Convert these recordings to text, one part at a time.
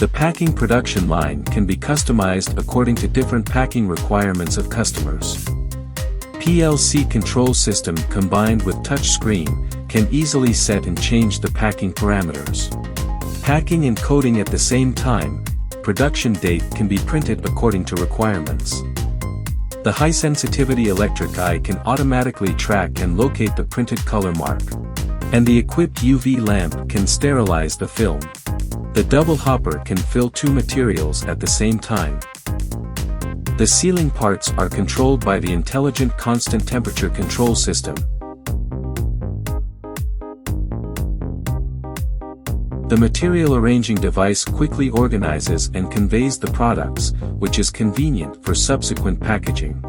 The packing production line can be customized according to different packing requirements of customers. PLC control system combined with touch screen can easily set and change the packing parameters. Packing and coding at the same time, production date can be printed according to requirements. The high-sensitivity electric eye can automatically track and locate the printed color mark. And the equipped UV lamp can sterilize the film. The double hopper can fill two materials at the same time. The sealing parts are controlled by the intelligent constant temperature control system. The material arranging device quickly organizes and conveys the products, which is convenient for subsequent packaging.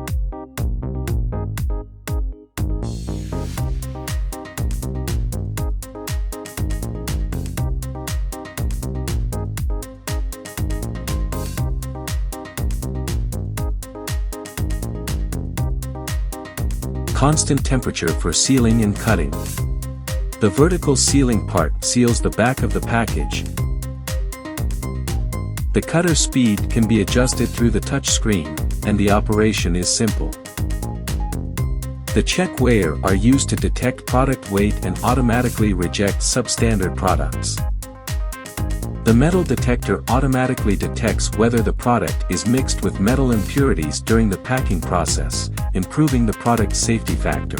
Constant temperature for sealing and cutting. The vertical sealing part seals the back of the package. The cutter speed can be adjusted through the touch screen, and the operation is simple. The check weigher are used to detect product weight and automatically reject substandard products. The metal detector automatically detects whether the product is mixed with metal impurities during the packing process, improving the product's safety factor.